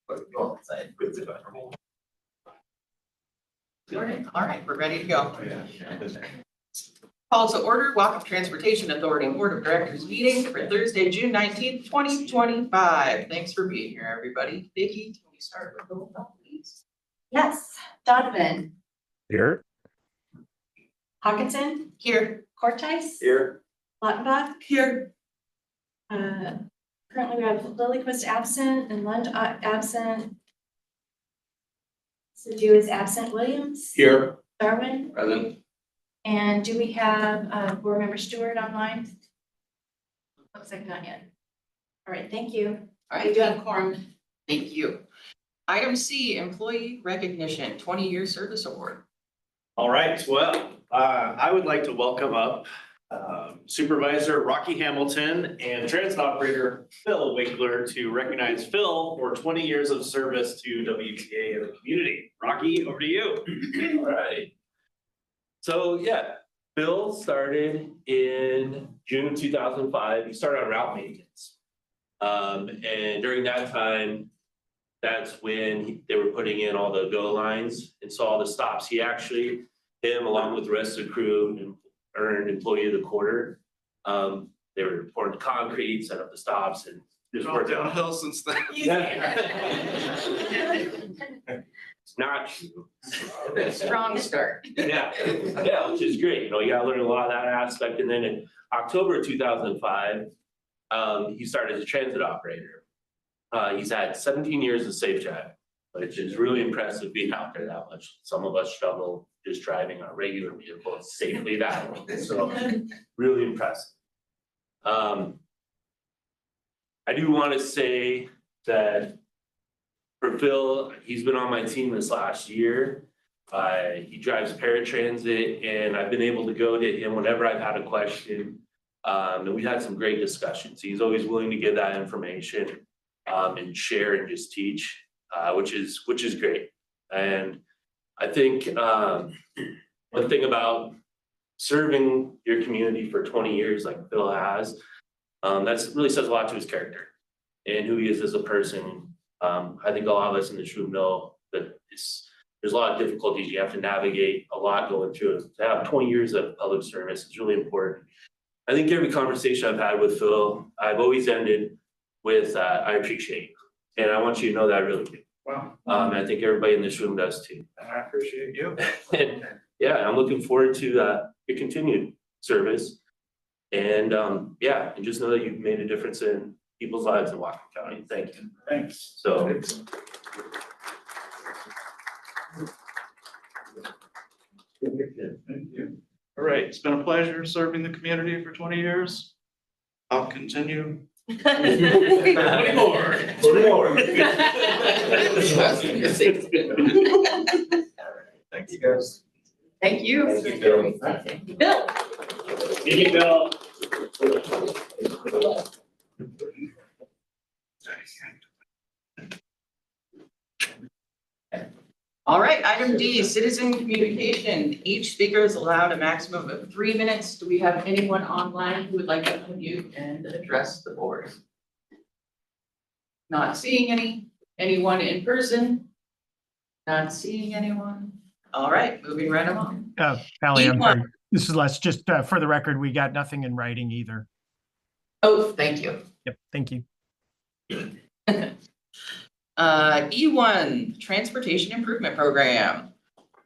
All right, we're ready to go. Call to order Whatcom Transportation Authority Board of Directors meeting for Thursday, June 19th, 2025. Thanks for being here, everybody. Vicki, can we start with roll call, please? Yes, Donovan. Here. Hawkinson. Here. Cortice. Here. Lautenbach. Here. Currently we have Lilyquist absent and Lund absent. Sadu is absent. Williams. Here. Darwin. Present. And do we have board member Stewart online? Looks like not yet. All right, thank you. All right, We do have a quorum. thank you. Item C, Employee Recognition 20-Year Service Award. All right, well, I would like to welcome up Supervisor Rocky Hamilton and Transit Operator Phil Winkler to recognize Phil for 20 years of service to WTA and the community. Rocky, over to you. All right. So yeah, Bill started in June 2005. He started on route maintenance. And during that time, that's when they were putting in all the go lines and saw all the stops. He actually, him along with the rest of the crew, earned Employee of the Quarter. They were pouring the concrete, set up the stops, and just worked out. downhill since then. Yeah. It's not true. Strong start. Yeah, which is great. You know, you gotta learn a lot of that aspect. And then in October 2005, he started as a transit operator. He's had 17 years of safe driving, which is really impressive being out there that much. Some of us struggle just driving our regular vehicles safely that way. So really impressive. I do want to say that for Phil, he's been on my team this last year. He drives paratransit, and I've been able to go to him whenever I've had a question. And we've had some great discussions. He's always willing to give that information and share and just teach, which is great. And I think one thing about serving your community for 20 years like Phil has, that really says a lot to his character and who he is as a person. I think a lot of us in this room know that there's a lot of difficulties you have to navigate, a lot going through it. To have 20 years of public service is really important. I think every conversation I've had with Phil, I've always ended with, I appreciate you. And I want you to know that I really do. Wow, And I think everybody in this room does too. I appreciate you. And yeah, I'm looking forward to your continued service. And yeah, and just know that you've made a difference in people's lives in Whatcom County. Thank you. Thanks. So. Thank you. All right, it's been a pleasure serving the community for 20 years. I'll continue. 20 more. 20 more. Thank you, guys. Thank you. Thank you, Phil. Bill. Thank you, Bill. All right, item D, citizen communication. Each speaker is allowed a maximum of 3 minutes. Do we have anyone online who would like to unmute and address the board? Not seeing anyone in person? Not seeing anyone? All right, moving right along. Pally, I'm sorry. This is Les. Just for the record, we got nothing in writing either. Oh, thank you. Yep, thank you. E1, Transportation Improvement Program.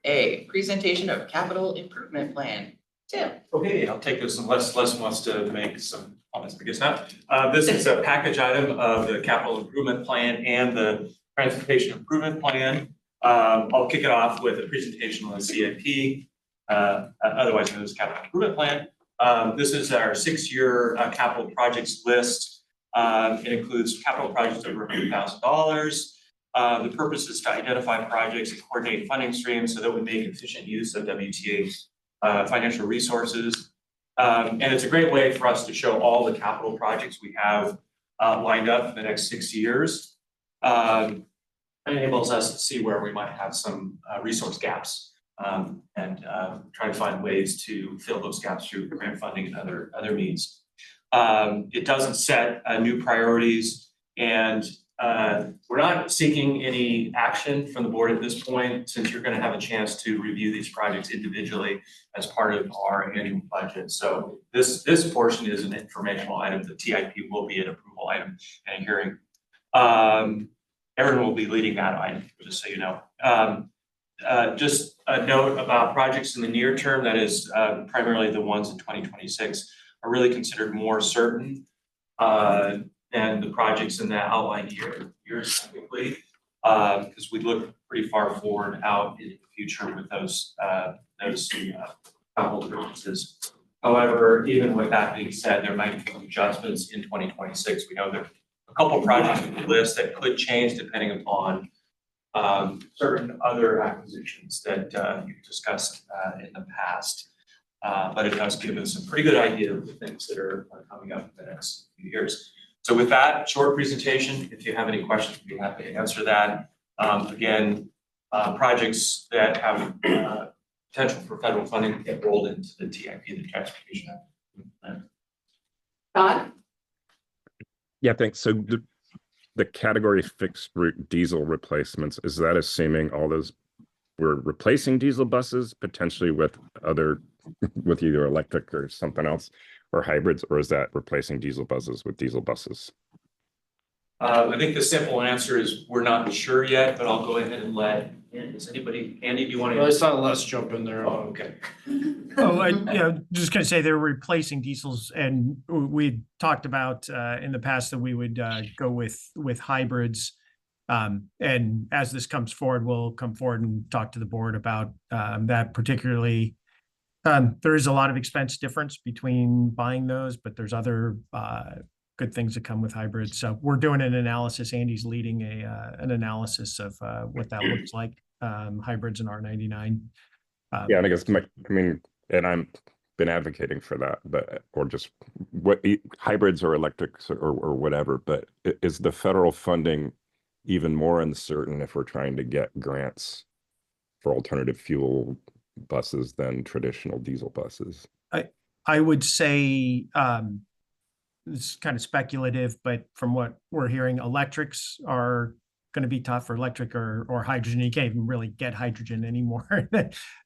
A, presentation of capital improvement plan. Tim. Okay, I'll take this unless Les wants to make some comments, I guess not. This is a package item of the capital improvement plan and the transportation improvement plan. I'll kick it off with a presentation on the CIP, otherwise known as capital improvement plan. This is our 6-year capital projects list. It includes capital projects over $100,000. The purpose is to identify projects and coordinate funding streams so that we make efficient use of WTA's financial resources. And it's a great way for us to show all the capital projects we have lined up for the next 6 years. It enables us to see where we might have some resource gaps and try to find ways to fill those gaps through grant funding and other means. It doesn't set new priorities, and we're not seeking any action from the board at this point, since you're gonna have a chance to review these projects individually as part of our annual budget. So this portion is an informational item. The TIP will be an approval item and a hearing. Everyone will be leading that item, just so you know. Just a note about projects in the near term, that is primarily the ones in 2026, are really considered more certain than the projects in that outlined years typically, because we look pretty far forward out in the future with those capital purchases. However, even with that being said, there might be adjustments in 2026. We know there are a couple projects on the list that could change depending upon certain other acquisitions that you've discussed in the past. But it does give us a pretty good idea of the things that are coming up in the next few years. So with that short presentation, if you have any questions, we'd be happy to answer that. Again, projects that have potential for federal funding get rolled into the TIP, the Transportation Act. Todd? Yeah, thanks. So the category fixed route diesel replacements, is that assuming all those, we're replacing diesel buses potentially with with either electric or something else, or hybrids, or is that replacing diesel buses with diesel buses? I think the simple answer is we're not sure yet, but I'll go ahead and does anybody, Andy, do you want to? I saw Les jump in there. Oh, okay. Just gonna say they're replacing diesels, and we talked about in the past that we would go with hybrids. And as this comes forward, we'll come forward and talk to the board about that particularly. There is a lot of expense difference between buying those, but there's other good things that come with hybrids. So we're doing an analysis. Andy's leading an analysis of what that looks like, hybrids and R99. Yeah, and I guess and I'm been advocating for that, but or just what hybrids or electrics or whatever. But is the federal funding even more uncertain if we're trying to get grants for alternative fuel buses than traditional diesel buses? I would say it's kind of speculative, but from what we're hearing, electrics are going to be tough for electric or hydrogen. You can't even really get hydrogen anymore.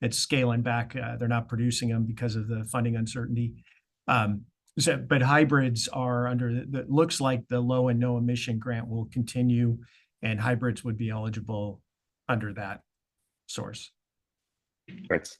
It's scaling back. They're not producing them because of the funding uncertainty. But hybrids are looks like the low and no emission grant will continue, and hybrids would be eligible under that source. Thanks.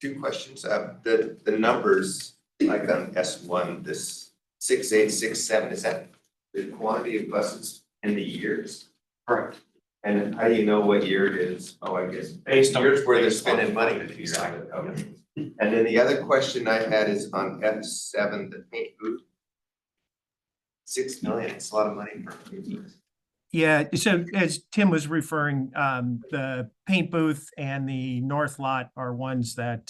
Two questions. The numbers, like on S1, this 6867, is that the quantity of buses in the years? Correct. And how do you know what year it is? Oh, I guess Based on years where they're based on spending money. Exactly. Okay. And then the other question I had is on F7, the paint booth. 6 million, it's a lot of money for paint booth. Yeah, so as Tim was referring, the paint booth and the north lot are ones that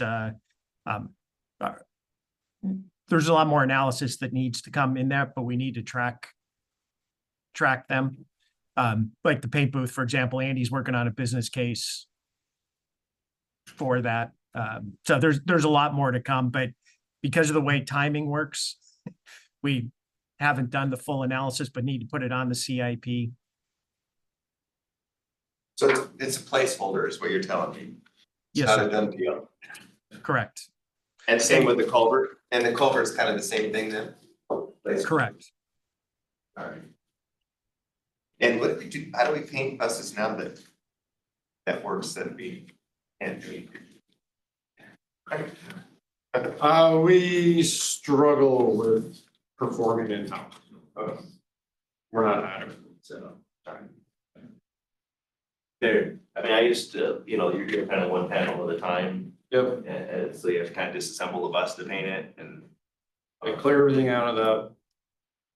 there's a lot more analysis that needs to come in that, but we need to track them. Like the paint booth, for example, Andy's working on a business case for that. So there's a lot more to come, but because of the way timing works, we haven't done the full analysis, but need to put it on the CIP. So it's a placeholder is what you're telling me. It's Yes, not sir. a done deal. Correct. And same with the culvert, and the culvert's kind of the same thing then? Correct. All right. And what do we do, how do we paint buses now that works that we can't do? We struggle with performing in-house. We're not adequate, so. There, I mean, I used to, you're doing kind of one panel at a time, Yep, and so you have to kind of disassemble the bus to paint it, and I clear everything out of the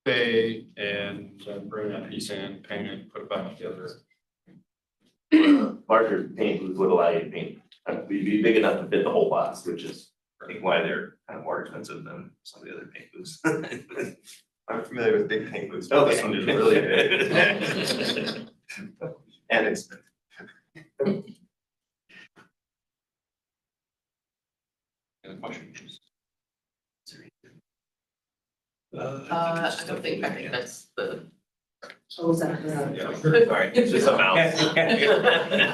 bay and then bring that piece in, paint it, put it back together. larger paint booth would allow you to paint, be big enough to fit the whole bus, which is, I think, why they're kind of more expensive than some of the other paint booths. I'm familiar with big paint booths, but this one is really big. And expensive. Any questions? I think that's the. Oh, is that? Yeah. Sorry, it's just a mouse.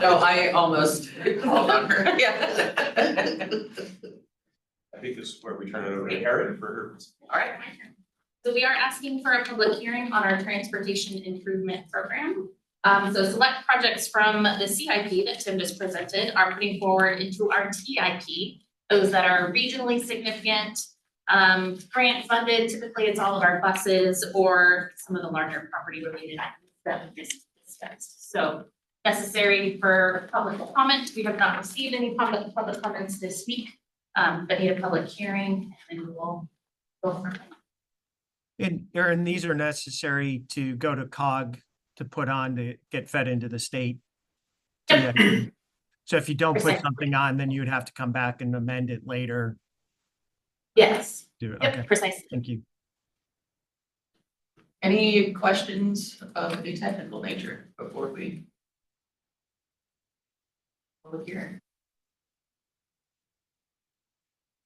No, I almost called on her, yeah. I think this is where we turn it over to Erin for her. All right, So we are asking for a public hearing on our transportation improvement program. So select projects from the CIP that Tim just presented are putting forward into our TIP. Those that are regionally significant, grant funded, typically it's all of our buses or some of the larger property related items that we just discussed. So necessary for public comment. We have not received any public comments this week, but need a public hearing and we will go from there. And Aaron, these are necessary to go to COG to put on to get fed into the state. Yep. Yeah. So if you don't put Precisely. something on, then you would have to come back and amend it later. Yes, Do it. yep, Okay, precisely. thank you. any questions of a technical nature before we? Public hearing.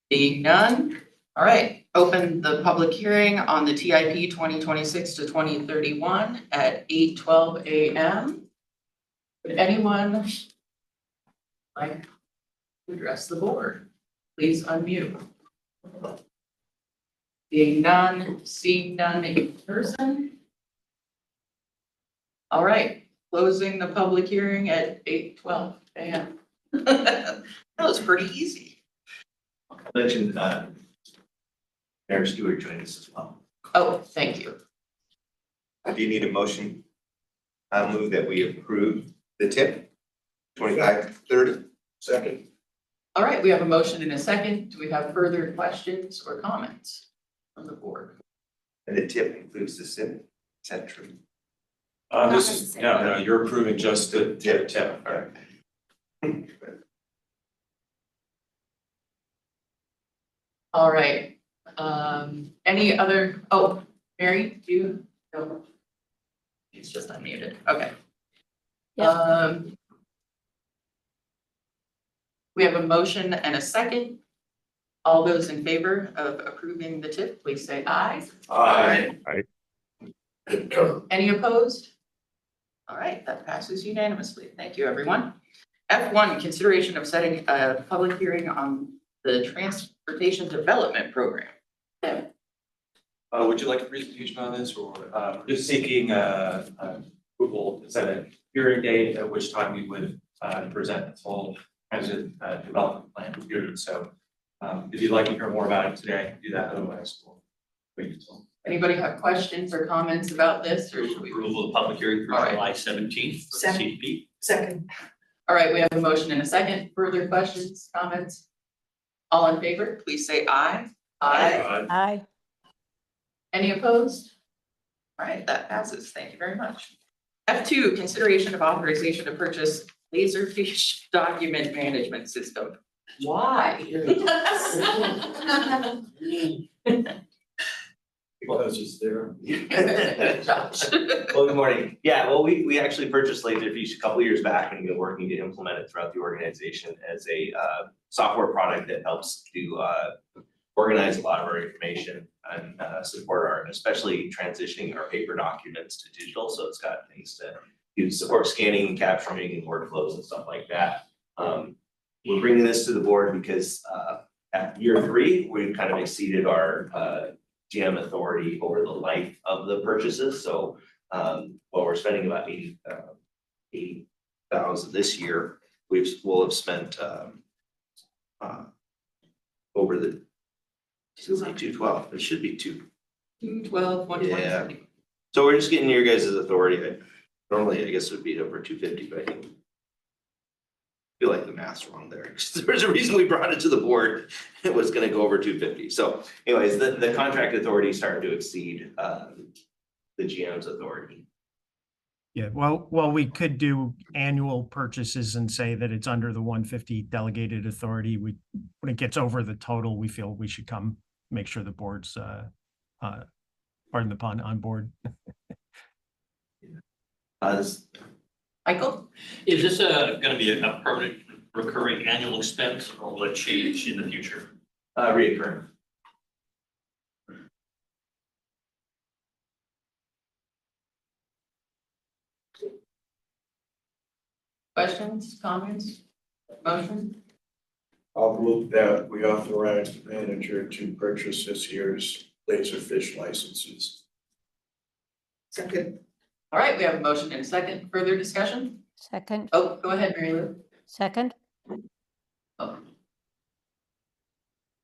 Being none, all right, open the public hearing on the TIP 2026 to 2031 at 8:12 a.m. Would anyone like to address the board? Please unmute. Being none, seeing none in person. All right, closing the public hearing at 8:12 a.m. That was pretty easy. Mentioned, Mayor Stewart joined us as well. Oh, thank you. Do you need a motion? I move that we approve the tip 2530. Second. All right, we have a motion and a second. Do we have further questions or comments from the board? And the tip includes the SIP, is that true? This is, no, you're approving just the tip. All right. All right, any other, oh, Mary, do you? No. She's just unmuted, okay. We have a motion and a second. All those in favor of approving the tip, please say aye. Aye. Any opposed? All right, that passes unanimously. Thank you, everyone. F1, consideration of setting a public hearing on the Transportation Development Program. Would you like a presentation on this or just seeking approval to set a hearing date at which time we would present the full transit development plan period. So if you'd like to hear more about it today, I can do that. Otherwise, we'll wait until. Anybody have questions or comments about this, or should we? Approval of public hearing for All right. July 17th for Second. CDP. Second. All right, we have a motion and a second. Further questions, comments? All in favor, please say aye. Aye. Any opposed? All right, that passes. Thank you very much. F2, consideration of authorization to purchase Laserfish document management system. Why? Because it's there. Josh. Well, good morning. Yeah, well, we actually purchased Laserfish a couple years back and been working to implement it throughout the organization as a software product that helps to organize a lot of our information and support our, especially transitioning our paper documents to digital. So it's got things to do to support scanning and capturing and workflows and stuff like that. We're bringing this to the board because at year 3, we've kind of exceeded our GM authority over the life of the purchases. So while we're spending about 80,000 this year, we'll have spent over the 212. It should be 212, 127. So we're just getting your guys' authority. Normally, I guess it would be over 250, but I think feel like the math's wrong there. There's a reason we brought it to the board. It was gonna go over 250. So anyways, the contract authority started to exceed the GM's authority. Yeah, well, we could do annual purchases and say that it's under the 150 delegated authority. When it gets over the total, we feel we should come make sure the board's, pardon the pun, on board. Michael? Is this going to be a permanent recurring annual expense or will it change in the future? Reoccurring. questions, comments, motion? I'll move that we authorize the manager to purchase this year's Laserfish licenses. Second. All right, we have a motion and a second. Further discussion? Second, Oh, go ahead, Mary Lou. second, Oh.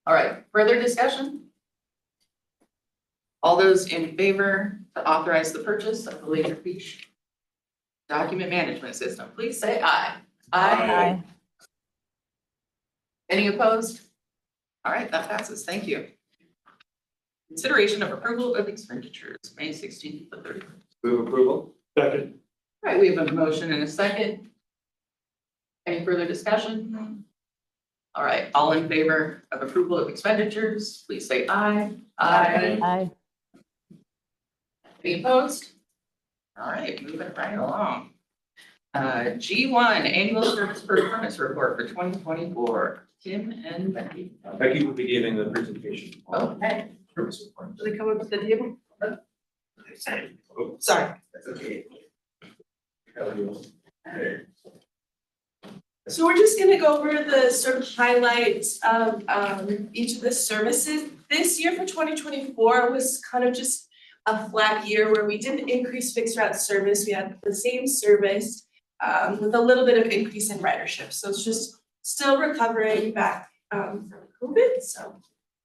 All right, further discussion? All those in favor to authorize the purchase of the Laserfish document management system, please say aye. aye, Any opposed? All right, that passes. Thank you. Consideration of approval of expenditures, May 16th to 30th. Move approval? Second. All right, we have a motion and a second. Any further discussion? All right, all in favor of approval of expenditures, please say aye. aye, Any opposed? All right, moving right along. G1, annual service performance report for 2024. Tim and Becky. Becky will be giving the presentation. Okay. Service report. Do they come up to the table? Sorry. That's okay. So we're just gonna go over the sort of highlights of each of the services. This year for 2024 was kind of just a flat year where we didn't increase fixed route service. We had the same service with a little bit of increase in ridership. So it's just still recovering back from COVID. So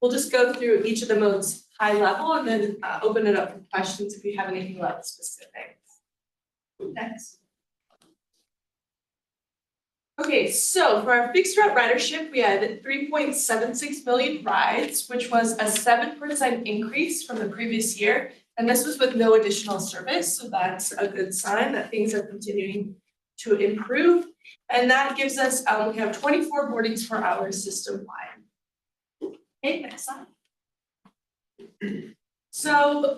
we'll just go through each of the modes high level and then open it up for questions if you have anything left specific. Next. Okay, so for our fixed route ridership, we had 3.76 million rides, which was a 7% increase from the previous year. And this was with no additional service, so that's a good sign that things are continuing to improve. And that gives us, we have 24 boardings per hour system-wide. Okay, next slide. So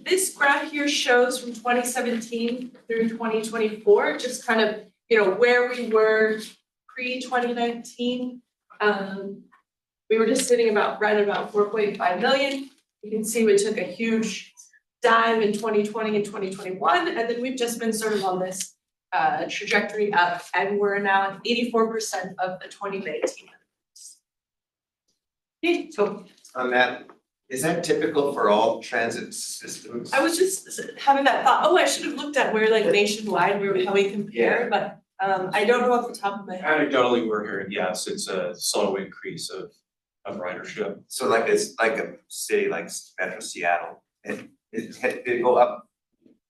this graph here shows from 2017 through 2024, just kind of where we were pre-2019. We were just sitting right about 4.5 million. You can see we took a huge dive in 2020 and 2021, and then we've just been sort of on this trajectory up, and we're now at 84% of the 2019 numbers. Okay, so On that, is that typical for all transit systems? I was just having that thought, I should have looked at where like nationwide, how we compare, but I don't know off the top of my head. Anecdotally, we're hearing, yes, it's a slow increase of ridership. So like it's like a city like Metro Seattle, it go up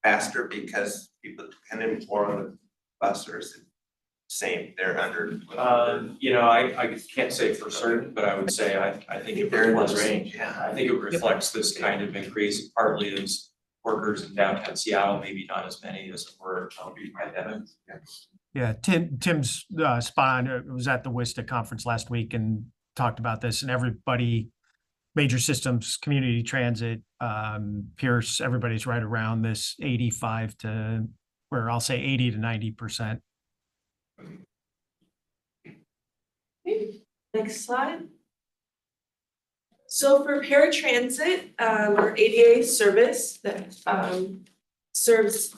faster because people can more on the bus, or is it same, they're under? I can't say for certain, but I would say I think it They're in reflects this range, yeah. I think it reflects this kind of increase, partly as workers in downtown Seattle, maybe not as many as were pre-pandemic. Yeah, Tim's spot on. Was at the WISTA conference last week and talked about this, and everybody, major systems, community transit, Pierce, everybody's right around this 85 to, or I'll say 80 to 90%. Next slide. So for paratransit, or ADA service that serves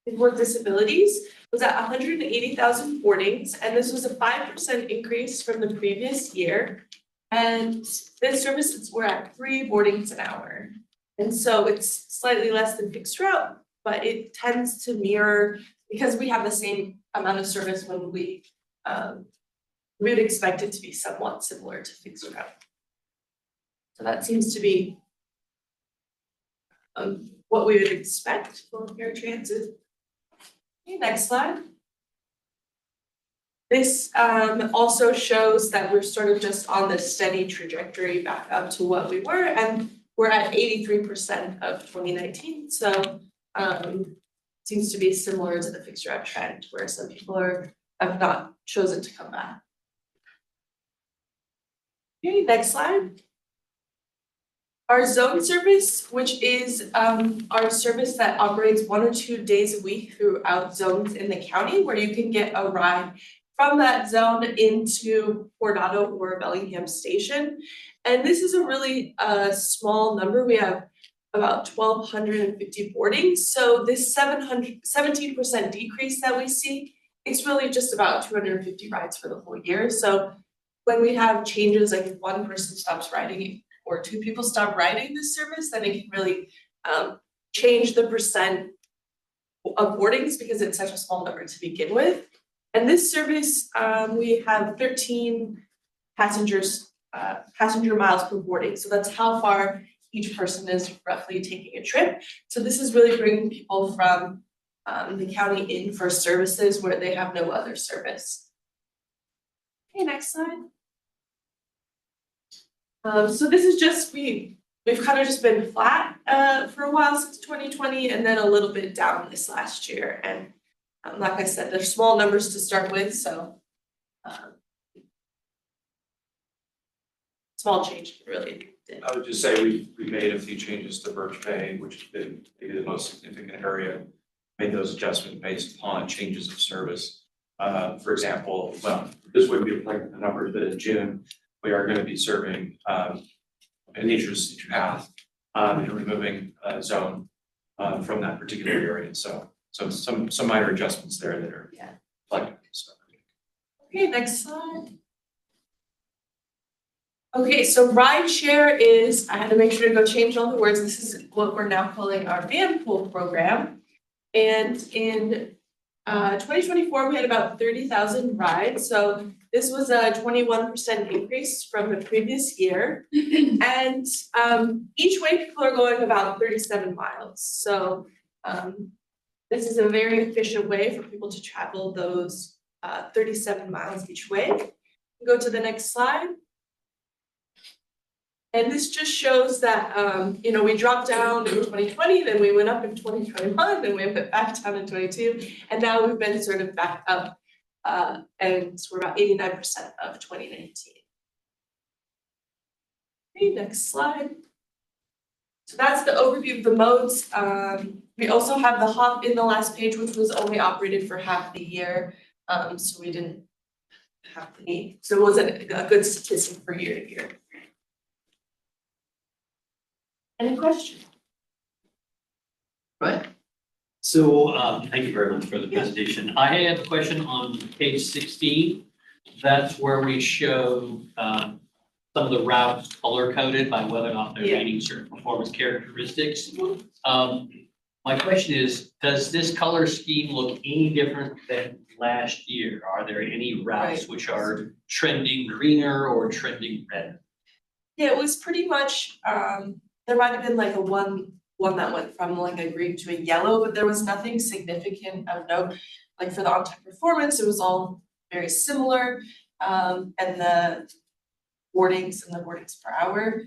people with disabilities was at 180,000 boardings, and this was a 5% increase from the previous year. And this services were at 3 boardings an hour. And so it's slightly less than fixed route, but it tends to mirror, because we have the same amount of service when we would expect it to be somewhat similar to fixed route. So that seems to be what we would expect for paratransit. Okay, next slide. This also shows that we're sort of just on this steady trajectory back up to what we were, and we're at 83% of 2019. So seems to be similar to the fixed route trend, where some people have not chosen to come back. Okay, next slide. Our zone service, which is our service that operates 1 or 2 days a week throughout zones in the county, where you can get a ride from that zone into Coronado or Bellingham Station. And this is a really small number. We have about 1,250 boardings. So this 17% decrease that we see, it's really just about 250 rides for the whole year. So when we have changes, like if one person stops riding or two people stop riding this service, then it can really change the percent of boardings because it's such a small number to begin with. And this service, we have 13 passenger miles per boarding. So that's how far each person is roughly taking a trip. So this is really bringing people from the county in for services where they have no other service. Okay, next slide. So this is just, we've kind of just been flat for a while since 2020 and then a little bit down this last year. And like I said, they're small numbers to start with, so small change really did. I would just say we made a few changes to Birch Bay, which has been maybe the most significant area. Made those adjustments based upon changes of service. For example, well, this would be like the numbers, but in June, we are going to be serving an interest path and removing a zone from that particular area. So some minor adjustments there that are reflected. So. Okay, next slide. Okay, so rideshare is, I had to make sure to go change all the words. This is what we're now calling our van pool program. And in 2024, we had about 30,000 rides. So this was a 21% increase from the previous year. And each way people are going about 37 miles. So this is a very efficient way for people to travel those 37 miles each way. Go to the next slide. And this just shows that, we dropped down in 2020, then we went up in 2021, then we went back down in 22, and now we've been sort of back up, and we're about 89% of 2019. Okay, next slide. So that's the overview of the modes. We also have the hop in the last page, which was only operated for half the year, so we didn't have the need. So it wasn't a good statistic for year to year. Any questions? Right. So, thank you very much for the presentation. I have a question on page 16. That's where we show some of the routes color coded by whether or not they're meeting certain performance characteristics. My question is, does this color scheme look any different than last year? Are there any routes which are trending greener or trending red? Yeah, it was pretty much, there might have been like one that went from like a green to a yellow, but there was nothing significant of note. Like for the on-time performance, it was all very similar. And the boardings per hour.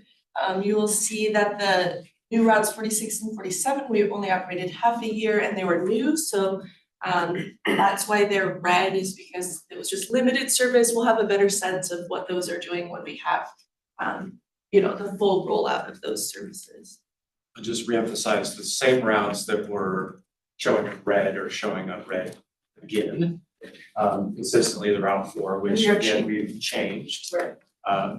You will see that the new routes 46 and 47, we only operated half a year and they were new. So that's why they're red, is because it was just limited service. We'll have a better sense of what those are doing when we have the full rollout of those services. I'll just reemphasize the same routes that were showing up red or showing up red again. Consistently the Route 4, which again we've changed. Right.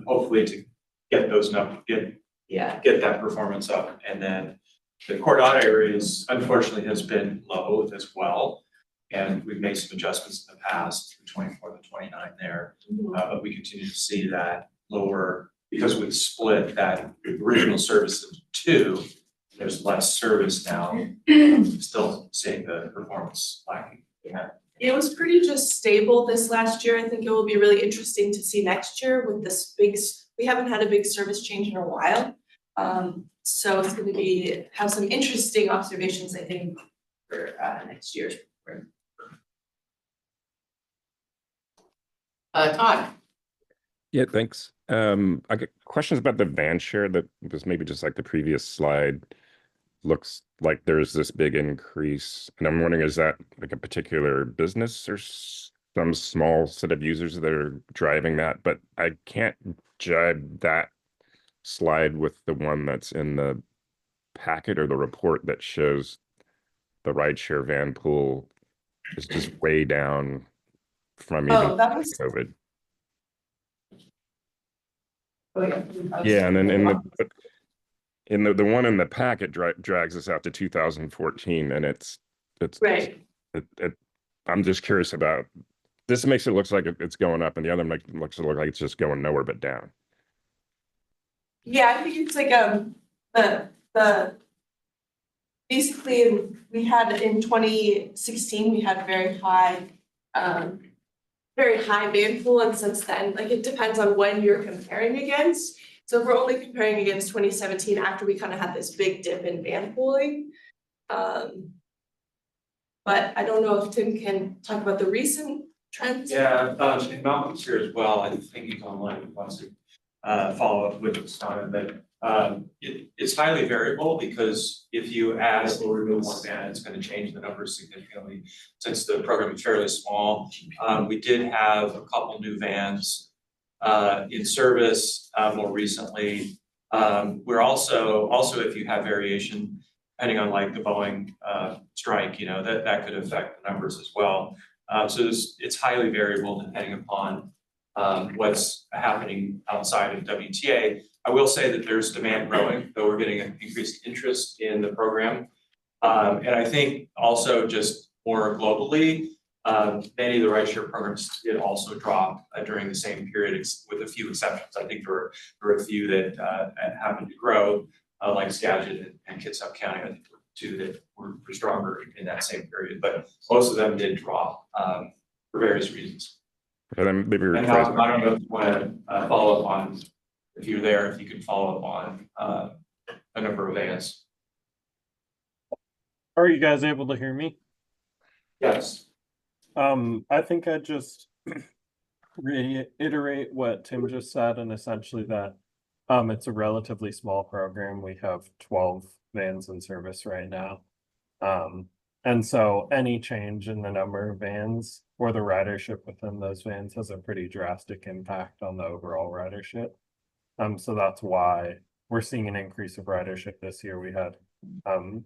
Hopefully to get those numbers, get that performance up. And then the Coronado areas unfortunately has been low as well. And we've made some adjustments in the past, the 24 and 29 there. But we continue to see that lower, because we've split that original service into two, there's less service now, still seeing the performance lacking. Yeah. It was pretty just stable this last year. I think it will be really interesting to see next year with this we haven't had a big service change in a while. So it's going to have some interesting observations, I think, for next year. Todd. Yeah, thanks. I get questions about the van share that was maybe just like the previous slide. Looks like there's this big increase, and I'm wondering, is that like a particular business or some small set of users that are driving that? But I can't jibe that slide with the one that's in the packet or the report that shows the rideshare van pool is just way down from even COVID. Oh, yeah. Yeah, and then in the one in the packet drags us out to 2014, and it's Right. I'm just curious about this. Makes it looks like it's going up, and the other looks like it's just going nowhere but down. Yeah, I think it's like, the basically, we had in 2016, we had very high van pool, and since then, like, it depends on when you're comparing against. So if we're only comparing against 2017, after we kind of had this big dip in van pooling. But I don't know if Tim can talk about the recent trends. Yeah, and Malcolm's here as well. I think he's online and wants to follow up with this time, but it's highly variable because if you add or remove one van, it's going to change the numbers significantly since the program is fairly small. We did have a couple new vans in service more recently. We're also if you have variation, depending on like the Boeing strike, you know, that could affect the numbers as well. So it's highly variable depending upon what's happening outside of WTA. I will say that there's demand growing, though we're getting an increased interest in the program. And I think also just more globally, many of the rideshare programs did also drop during the same period, with a few exceptions. I think there were a few that happened to grow, like Skagit and Kitsap County. I think there were two that were stronger in that same period, but most of them did drop for various reasons. And then maybe And rephrase I don't know if you want to follow up on, if you're there, if you could follow up on a number of vans. Are you guys able to hear me? Yes. I think I'd just reiterate what Tim just said, and essentially that it's a relatively small program. We have 12 vans in service right now. And so any change in the number of vans or the ridership within those vans has a pretty drastic impact on the overall ridership. So that's why we're seeing an increase of ridership this year. We had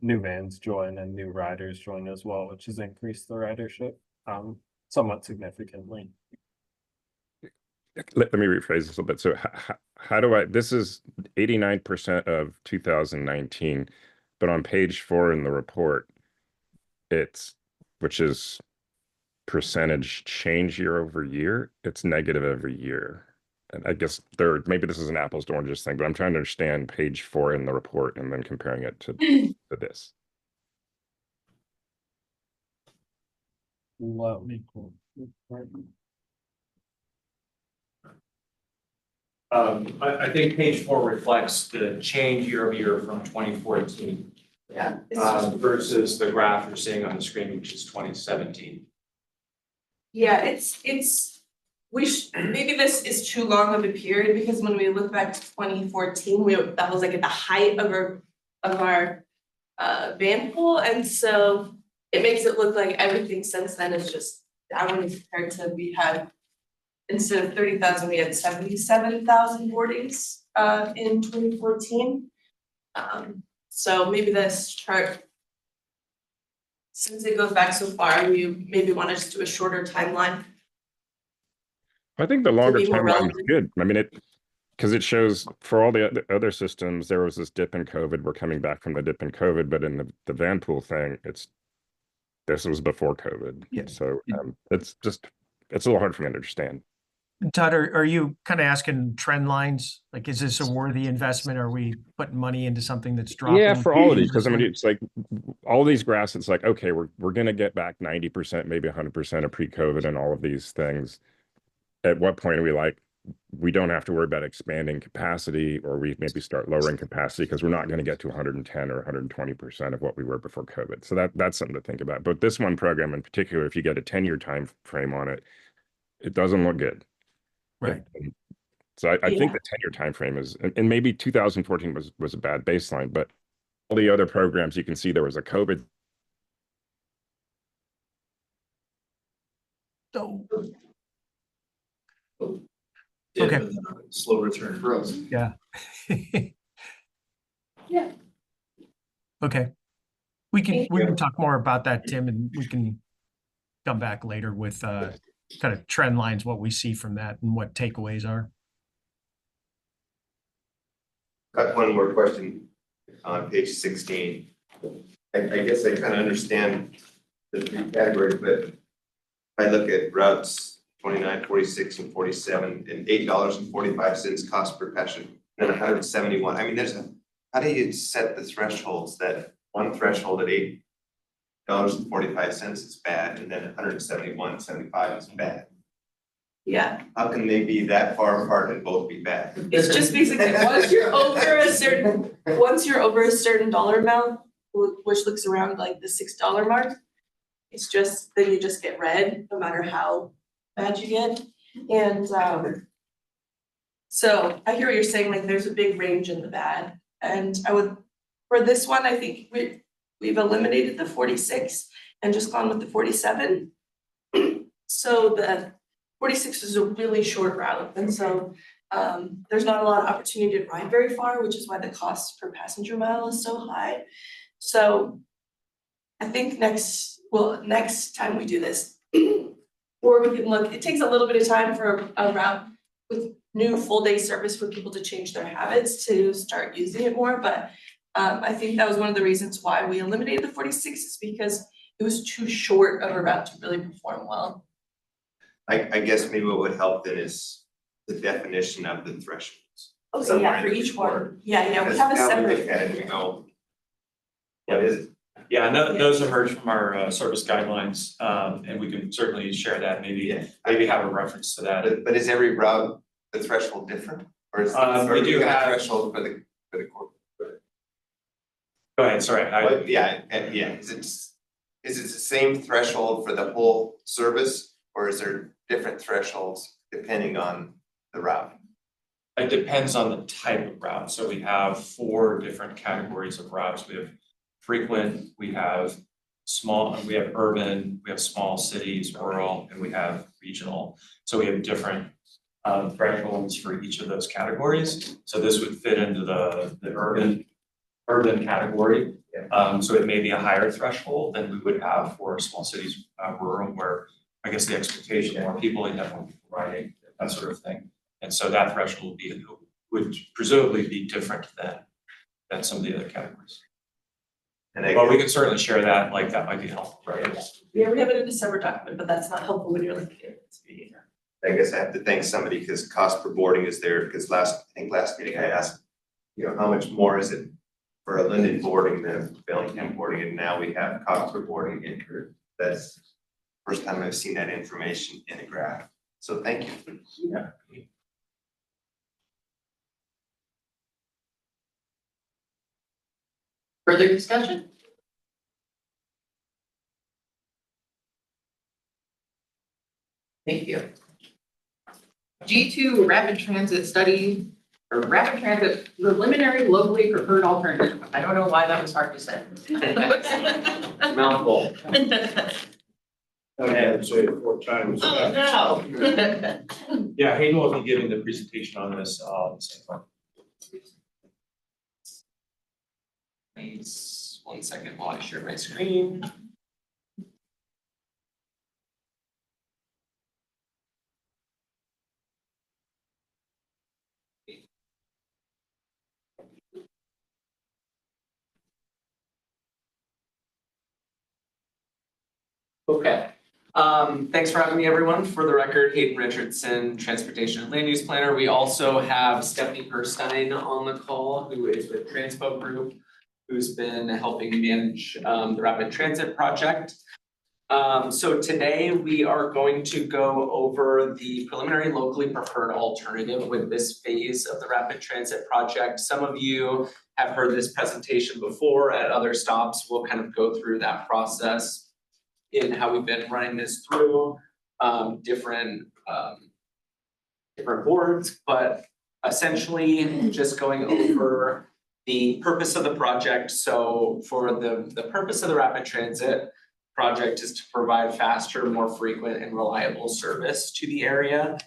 new vans join and new riders join as well, which has increased the ridership somewhat significantly. Let me rephrase this a little bit. So how do this is 89% of 2019, but on page 4 in the report, which is percentage change year over year, it's negative every year. And I guess maybe this is an apples to oranges thing, but I'm trying to understand page 4 in the report and then comparing it to this. Let me I think page 4 reflects the change year over year from 2014 Yeah. versus the graph you're seeing on the screen, which is 2017. Yeah, maybe this is too long of a period, because when we look back to 2014, that was like at the height of our van pool, and so it makes it look like everything since then is just down compared to, we had, instead of 30,000, we had 77,000 boardings in 2014. So maybe this chart, since it goes back so far, we maybe want to just do a shorter timeline. I think the longer be more timeline is relevant. good. I mean, because it shows for all the other systems, there was this dip in COVID. We're coming back from the dip in COVID, but in the van pool thing, this was before COVID. Yeah. So it's a little hard for me to understand. Todd, are you kind of asking trend lines? Like, is this a worthy investment? Are we putting money into something that's dropping? Yeah, for all of these, because I mean, it's like all these graphs, it's like, okay, we're going to get back 90%, maybe 100% of pre-COVID and all of these things. At what point are we don't have to worry about expanding capacity, or we maybe start lowering capacity because we're not going to get to 110 or 120% of what we were before COVID. So that's something to think about. But this one program in particular, if you get a 10-year time frame on it, it doesn't look good. Right. So I think the 10-year time frame is, and maybe 2014 was a bad baseline, but all the other programs, you can see there was a COVID. So, Okay. Slow return. yeah. Yeah. Okay. We can talk more about that, Tim, and we can come back later with kind of trend lines, what we see from that and what takeaways are. Got one more question. on page 16. I guess I kind of understand the three categories, but if I look at routes 29, 46, and 47, and $8.45 cost per passenger, and then 171. I mean, how do you set the thresholds that one threshold at $8.45 is bad, and then 171.75 is bad? Yeah, How can they be that far apart and both be bad? it's just basically, once you're over a certain dollar amount, which looks around like the $6 mark, it's just, then you just get red, no matter how bad you get. And so I hear what you're saying, like there's a big range in the bad. And for this one, I think we've eliminated the 46 and just gone with the 47. So the 46 is a really short route, and so there's not a lot of opportunity to ride very far, which is why the cost per passenger mile is so high. So I think next time we do this, or we can look, it takes a little bit of time for a route with new full day service for people to change their habits to start using it more, but I think that was one of the reasons why we eliminated the 46 is because it was too short of a route to really perform well. I guess maybe what would help then is the definition of the thresholds. Okay, Somewhere yeah, in for the each report. one, yeah, we have a Because now we separate. look at it and we go, what is it? Yeah, and those emerge from our service guidelines, and we can certainly share that, maybe have a reference to that. But is every route the threshold different? Or is We do got a have- threshold for the corporate? Go ahead, sorry. Yeah, is it the same threshold for the whole service, or is there different thresholds depending on the route? It depends on the type of route. So we have 4 different categories of routes. We have frequent, we have small, we have urban, we have small cities, rural, and we have regional. So we have different thresholds for each of those categories. So this would fit into the urban category. So it may be a higher threshold than we would have for small cities, rural, where I guess the expectation, more people in that riding, that sort of thing. And so that threshold would presumably be different than some of the other categories. But we can certainly share that, like that might be helpful, right? Yeah, we have it in a separate document, but that's not helpful when you're looking at it. I guess I have to thank somebody because cost per boarding is there, because last meeting I asked, how much more is it for a Linden boarding than a Bellingham boarding, and now we have cost per boarding entered. That's the first time I've seen that information in a graph. So thank you. Yeah. Further discussion? Thank you. G2 rapid transit study, or rapid transit preliminary locally preferred alternative. I don't know why that was hard to say. Mouthful. I had to say it 4 times. Oh, no. Yeah, Hayden will be giving the presentation on this, same time. Please, 1 second while I share my screen. Okay, thanks for having me, everyone. For the record, Hayden Richardson, Transportation and Land Use Planner. We also have Stephanie Perstein on the call, who is with Transpo Group, who's been helping manage the Rapid Transit project. So today we are going to go over the preliminary locally preferred alternative with this phase of the Rapid Transit project. Some of you have heard this presentation before at other stops. We'll kind of go through that process in how we've been running this through different boards, but essentially just going over the purpose of the project. So for the purpose of the Rapid Transit project is to provide faster, more frequent and reliable service to the area.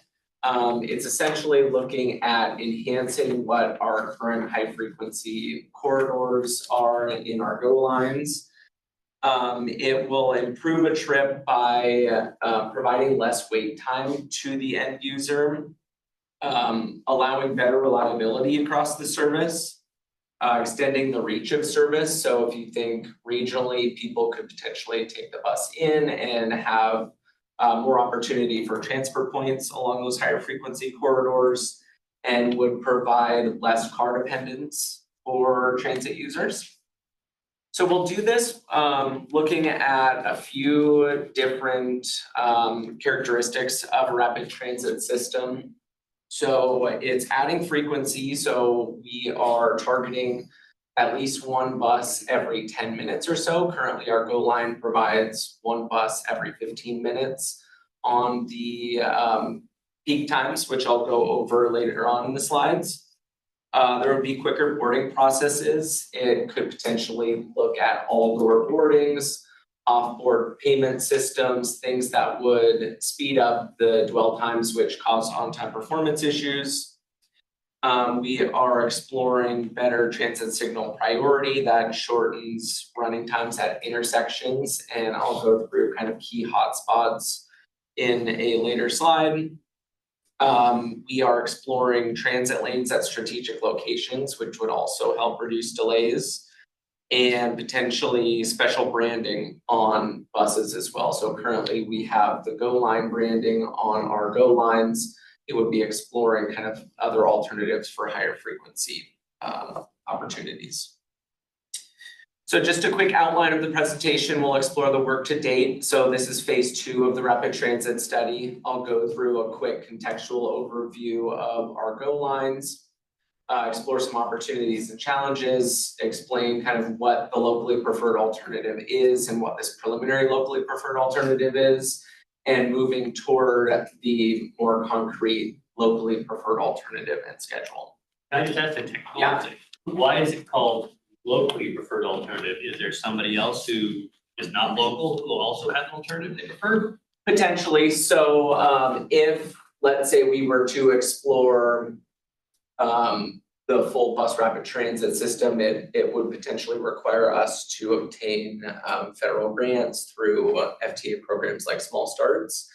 It's essentially looking at enhancing what our current high frequency corridors are in our GO lines. It will improve a trip by providing less wait time to the end user, allowing better reliability across the service, extending the reach of service. So if you think regionally, people could potentially take the bus in and have more opportunity for transfer points along those higher frequency corridors and would provide less car dependence for transit users. So we'll do this looking at a few different characteristics of a rapid transit system. So it's adding frequency, so we are targeting at least one bus every 10 minutes or so. Currently, our GO line provides one bus every 15 minutes on the peak times, which I'll go over later on in the slides. There would be quicker boarding processes. It could potentially look at all door boardings, off-board payment systems, things that would speed up the dwell times, which cause on-time performance issues. We are exploring better transit signal priority that shortens running times at intersections, and I'll go through kind of key hotspots in a later slide. We are exploring transit lanes at strategic locations, which would also help reduce delays, and potentially special branding on buses as well. So currently we have the GO line branding on our GO lines. It would be exploring kind of other alternatives for higher frequency opportunities. So just a quick outline of the presentation, we'll explore the work to date. So this is phase 2 of the rapid transit study. I'll go through a quick contextual overview of our GO lines, explore some opportunities and challenges, explain kind of what the locally preferred alternative is and what this preliminary locally preferred alternative is, and moving toward the more concrete locally preferred alternative and schedule. Can I just ask the technology? Why is it called locally preferred alternative? Is there somebody else who is not local who also has an alternative they prefer? Potentially. So if, let's say, we were to explore the full bus rapid transit system, it would potentially require us to obtain federal grants through FTA programs like Small Starts.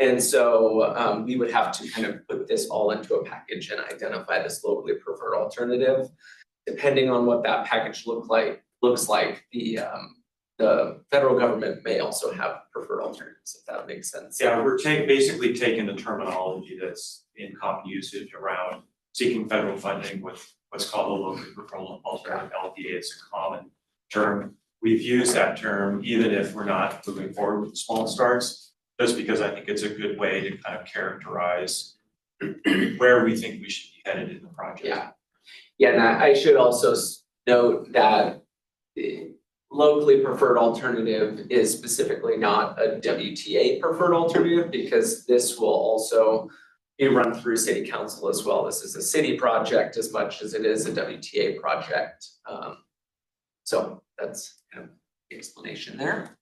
And so we would have to kind of put this all into a package and identify this locally preferred alternative. Depending on what that package looks like, the federal government may also have preferred alternatives, if that makes sense. Yeah, we're basically taking the terminology that's in common usage around seeking federal funding with what's called a locally preferred alternative, LPA. It's a common term. We've used that term even if we're not moving forward with small starts, just because I think it's a good way to kind of characterize where we think we should be headed in the project. Yeah, and I should also note that the locally preferred alternative is specifically not a WTA preferred alternative, because this will also be run through city council as well. This is a city project as much as it is a WTA project. So that's kind of the explanation there.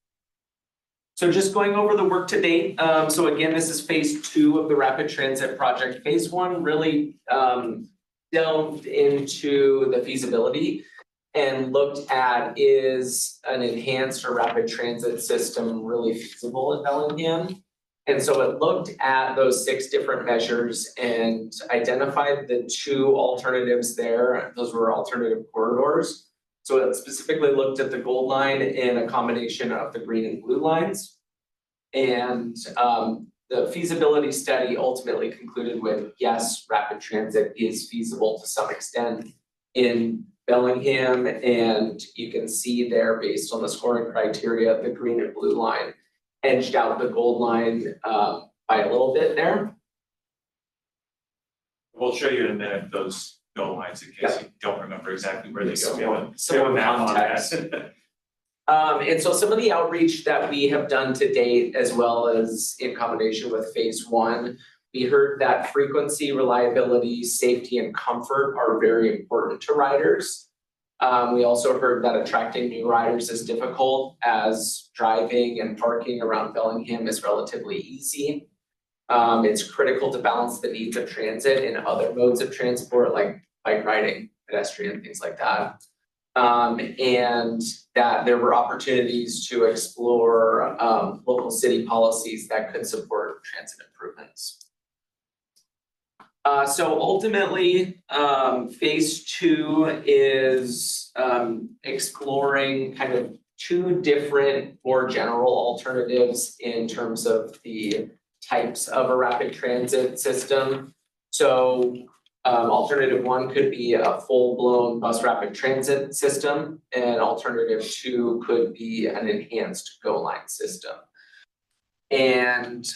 So just going over the work to date. So again, this is phase 2 of the rapid transit project. Phase 1 really delved into the feasibility and looked at, is an enhanced or rapid transit system really feasible in Bellingham? And so it looked at those 6 different measures and identified the 2 alternatives there. Those were alternative corridors. So it specifically looked at the gold line in a combination of the green and blue lines. And the feasibility study ultimately concluded with, yes, rapid transit is feasible to some extent in Bellingham. And you can see there, based on the scoring criteria, the green and blue line edged out the gold line by a little bit there. We'll show you in a minute those GO lines in case you don't remember exactly where they go. Some context. And so some of the outreach that we have done to date, as well as in combination with phase 1, we heard that frequency, reliability, safety, and comfort are very important to riders. We also heard that attracting new riders is difficult, as driving and parking around Bellingham is relatively easy. It's critical to balance the needs of transit and other modes of transport like bike riding, pedestrian, things like that. And that there were opportunities to explore local city policies that could support transit improvements. So ultimately, phase two is exploring kind of two different more general alternatives in terms of the types of a rapid transit system. So alternative one could be a full-blown bus rapid transit system, and alternative two could be an enhanced GO line system. And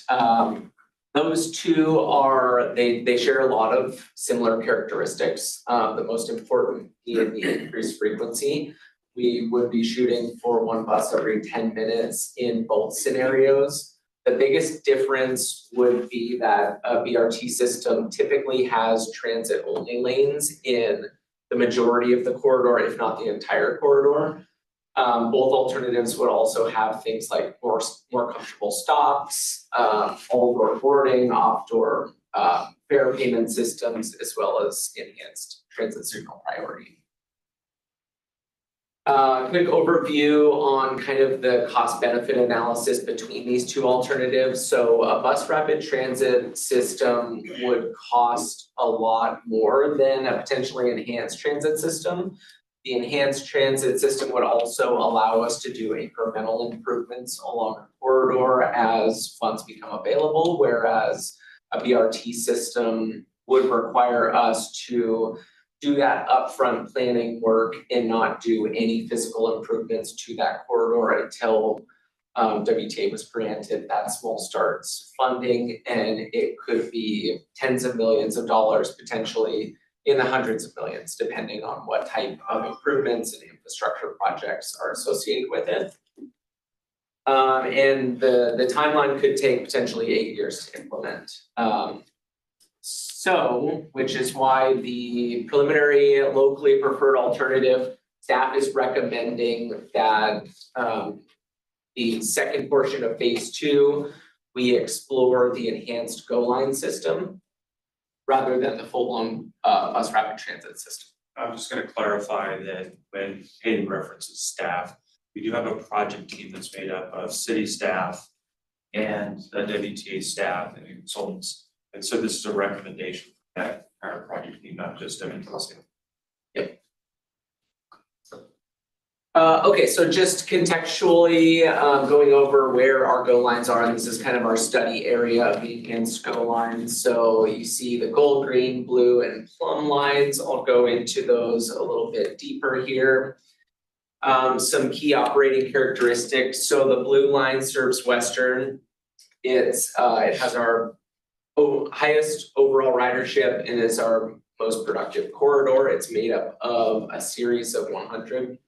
those two are, they share a lot of similar characteristics. The most important being the increased frequency. We would be shooting for one bus every 10 minutes in both scenarios. The biggest difference would be that a BRT system typically has transit-only lanes in the majority of the corridor, if not the entire corridor. Both alternatives would also have things like more comfortable stops, all-door boarding, off-door fare payment systems, as well as enhanced transit signal priority. Quick overview on kind of the cost benefit analysis between these two alternatives. So a bus rapid transit system would cost a lot more than a potentially enhanced transit system. The enhanced transit system would also allow us to do incremental improvements along the corridor as funds become available, whereas a BRT system would require us to do that upfront planning work and not do any physical improvements to that corridor until WTA was granted that small starts funding, and it could be tens of millions of dollars, potentially in the hundreds of millions, depending on what type of improvements and infrastructure projects are associated with it. And the timeline could take potentially 8 years to implement. So, which is why the preliminary locally preferred alternative, staff is recommending that the second portion of phase two, we explore the enhanced GO line system rather than the full-blown bus rapid transit system. I'm just gonna clarify that when Hayden references staff, we do have a project team that's made up of city staff and the WTA staff and consultants. And so this is a recommendation for that our project team, not just WTA staff. Yep. Okay, so just contextually, going over where our GO lines are, and this is kind of our study area of the enhanced GO lines. So you see the gold, green, blue, and plum lines. I'll go into those a little bit deeper here. Some key operating characteristics. So the blue line serves Western. It has our highest overall ridership and is our most productive corridor. It's made up of a series of 100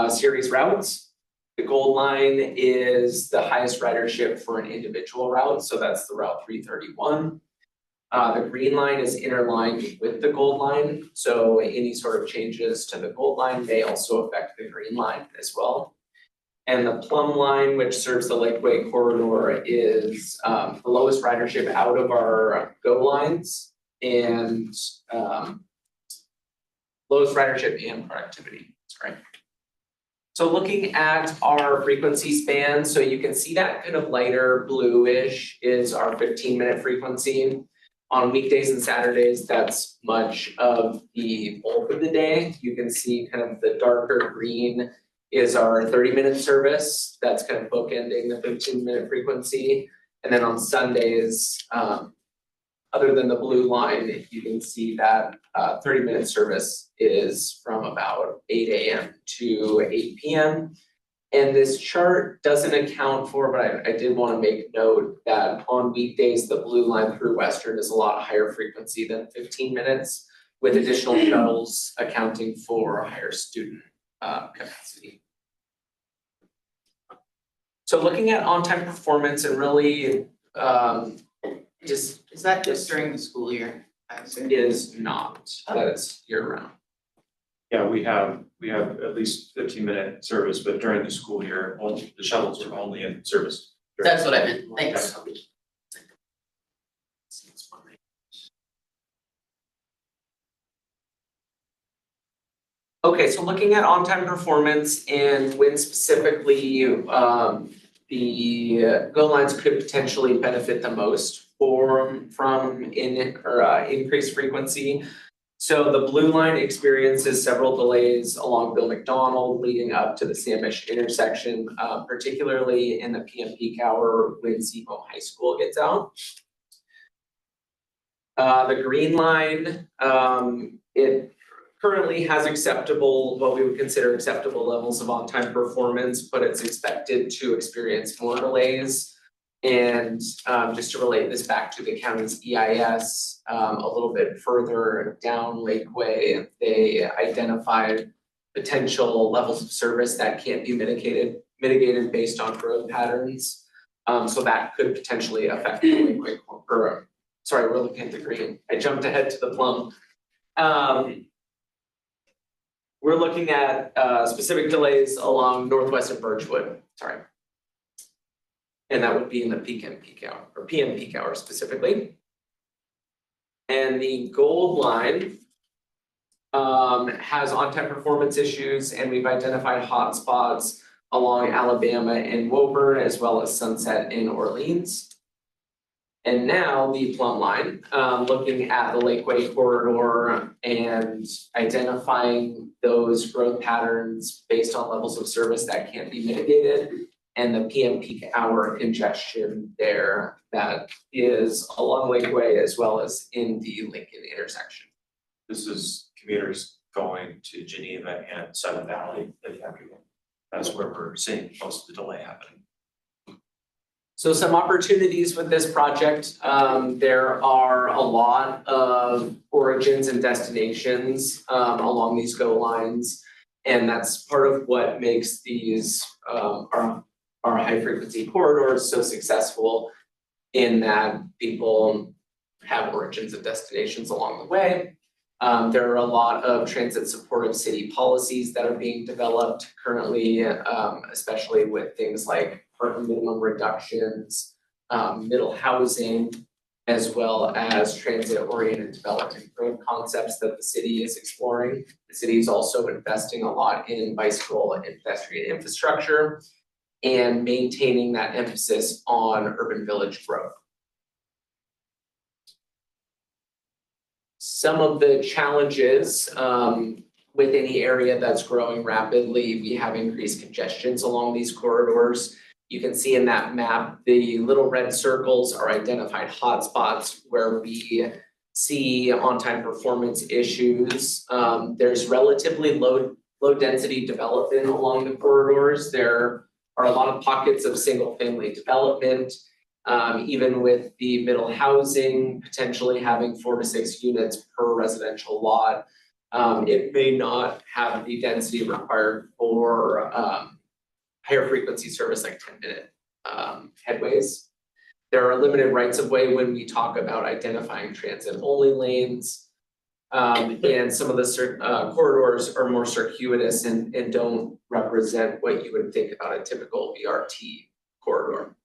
series routes. The gold line is the highest ridership for an individual route, so that's the route 331. The green line is interlined with the gold line, so any sort of changes to the gold line may also affect the green line as well. And the plum line, which serves the Lakeway corridor, is the lowest ridership out of our GO lines and lowest ridership and productivity. Sorry. So looking at our frequency span, so you can see that kind of lighter bluish is our 15-minute frequency. On weekdays and Saturdays, that's much of the bulk of the day. You can see kind of the darker green is our 30-minute service. That's kind of bookending the 15-minute frequency. And then on Sundays, other than the blue line, you can see that 30-minute service is from about 8 a.m. to 8 p.m. And this chart doesn't account for, but I did want to make note that on weekdays, the blue line through Western is a lot higher frequency than 15 minutes, with additional shuttles accounting for a higher student capacity. So looking at on-time performance and really Is that just during the school year? it is not, that is year-round. Yeah, we have at least 15-minute service, but during the school year, the shuttles are only in service. That's what I meant, thanks. Okay, so looking at on-time performance and when specifically the GO lines could potentially benefit the most increased frequency. So the blue line experiences several delays along Bill McDonald leading up to the Samish intersection, particularly in the PM peak hour when Seabohm High School gets out. The green line, it currently has what we would consider acceptable levels of on-time performance, but it's expected to experience more delays. And just to relate this back to the county's EIS, a little bit further down Lakeway, they identified potential levels of service that can't be mitigated based on growth patterns. So that could potentially affect the Lakeway, sorry, we're looking at the green. I jumped ahead to the plum. We're looking at specific delays along Northwest of Birchwood, sorry. And that would be in the PM peak hour specifically. And the gold line has on-time performance issues, and we've identified hotspots along Alabama and Woburn, as well as Sunset in Orleans. And now the plumb line, looking at the Lakeway corridor and identifying those growth patterns based on levels of service that can't be mitigated, and the PM peak hour congestion there that is along Lakeway as well as in the Lincoln intersection. This is commuters going to Geneva and Sun Valley. That's where we're seeing most of the delay happening. So some opportunities with this project, there are a lot of origins and destinations along these GO lines. And that's part of what makes these our high frequency corridors so successful, in that people have origins and destinations along the way. There are a lot of transit supportive city policies that are being developed currently, especially with things like parking minimum reductions, middle housing, as well as transit-oriented development growth concepts that the city is exploring. The city is also investing a lot in bicycle and pedestrian infrastructure and maintaining that emphasis on urban village growth. Some of the challenges with any area that's growing rapidly, we have increased congestions along these corridors. You can see in that map, the little red circles are identified hotspots where we see on-time performance issues. There's relatively low density development along the corridors. There are a lot of pockets of single family development. Even with the middle housing potentially having 4 to 6 units per residential lot, it may not have the density required for higher frequency service like 10-minute headways. There are limited rights of way when we talk about identifying transit only lanes. And some of the corridors are more circuitous and don't represent what you would think about a typical BRT corridor.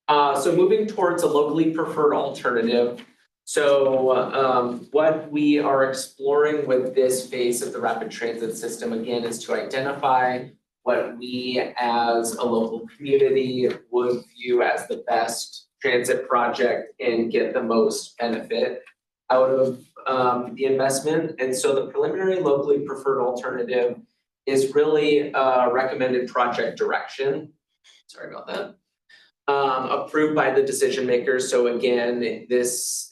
So moving towards a locally preferred alternative. So what we are exploring with this phase of the rapid transit system, again, is to identify what we as a local community would view as the best transit project and get the most benefit out of the investment. And so the preliminary locally preferred alternative is really recommended project direction. Sorry about that. Approved by the decision makers. So again, this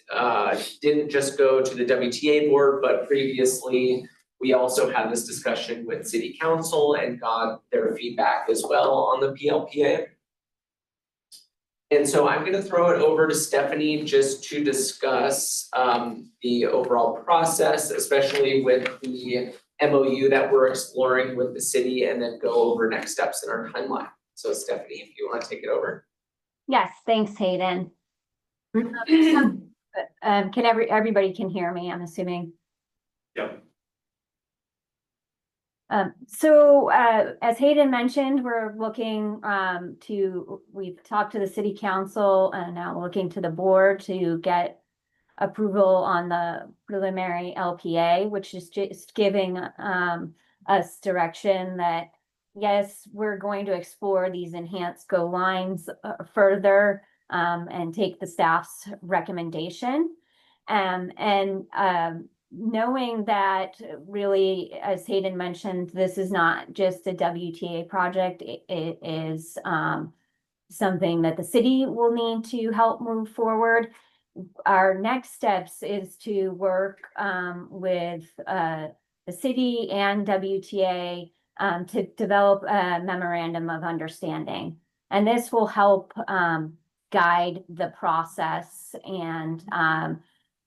didn't just go to the WTA board, but previously we also had this discussion with city council and got their feedback as well on the PLPA. And so I'm going to throw it over to Stephanie just to discuss the overall process, especially with the MOU that we're exploring with the city, and then go over next steps in our timeline. So Stephanie, if you want to take it over. Yes, thanks, Hayden. Can everybody can hear me, I'm assuming? Yep. So as Hayden mentioned, we're looking we've talked to the city council and now looking to the board to get approval on the preliminary LPA, which is just giving us direction that yes, we're going to explore these enhanced GO lines further, and take the staff's recommendation. Knowing that really, as Hayden mentioned, this is not just a WTA project, it is something that the city will need to help move forward. Our next steps is to work with the city and WTA to develop a memorandum of understanding. And this will help guide the process and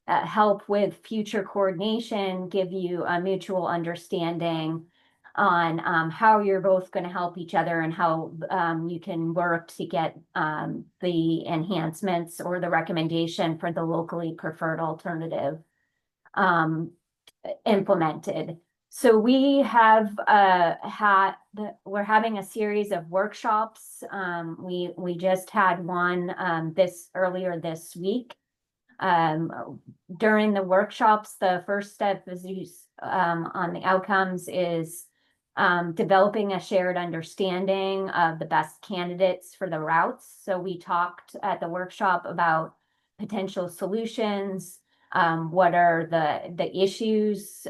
help with future coordination, give you a mutual understanding on how you're both going to help each other and how you can work to get the enhancements or the recommendation for the locally preferred alternative implemented. So we have we're having a series of workshops. We just had one earlier this week. During the workshops, the first step is on the outcomes is developing a shared understanding of the best candidates for the routes. So we talked at the workshop about potential solutions, what are the issues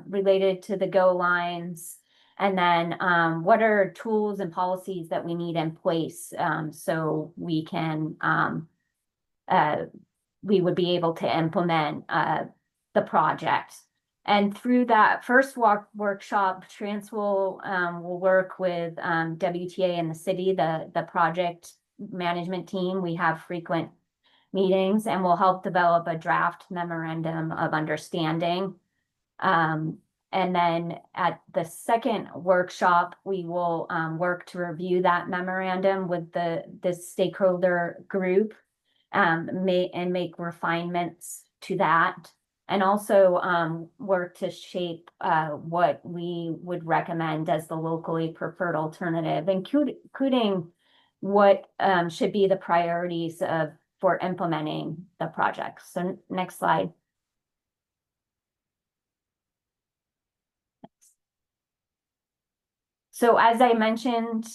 related to the GO lines, and then what are tools and policies that we need in place so we can we would be able to implement the project. And through that first workshop, Trans will work with WTA and the city, the project management team. We have frequent meetings and we'll help develop a draft memorandum of understanding. And then at the second workshop, we will work to review that memorandum with the stakeholder group and make refinements to that, and also work to shape what we would recommend as the locally preferred alternative, including what should be the priorities for implementing the project. So next slide. So as I mentioned,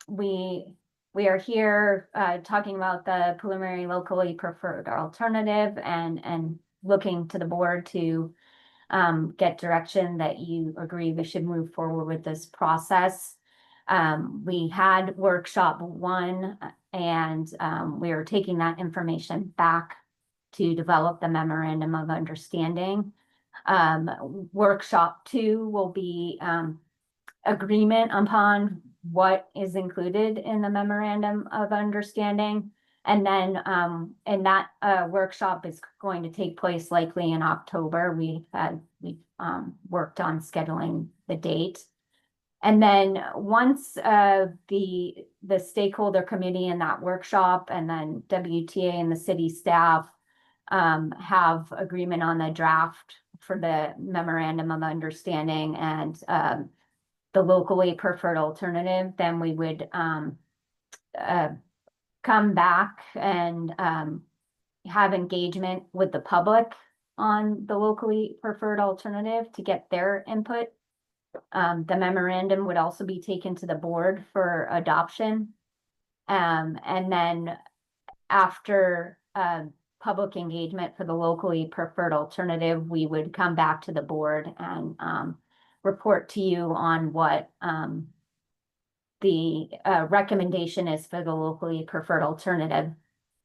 we are here talking about the preliminary locally preferred alternative and looking to the board to get direction that you agree we should move forward with this process. We had workshop 1 and we are taking that information back to develop the memorandum of understanding. Workshop 2 will be agreement upon what is included in the memorandum of understanding. And then and that workshop is going to take place likely in October. We've worked on scheduling the date. And then once the stakeholder committee in that workshop and then WTA and the city staff have agreement on the draft for the memorandum of understanding and the locally preferred alternative, then we would come back and have engagement with the public on the locally preferred alternative to get their input. The memorandum would also be taken to the board for adoption. And then after public engagement for the locally preferred alternative, we would come back to the board and report to you on what the recommendation is for the locally preferred alternative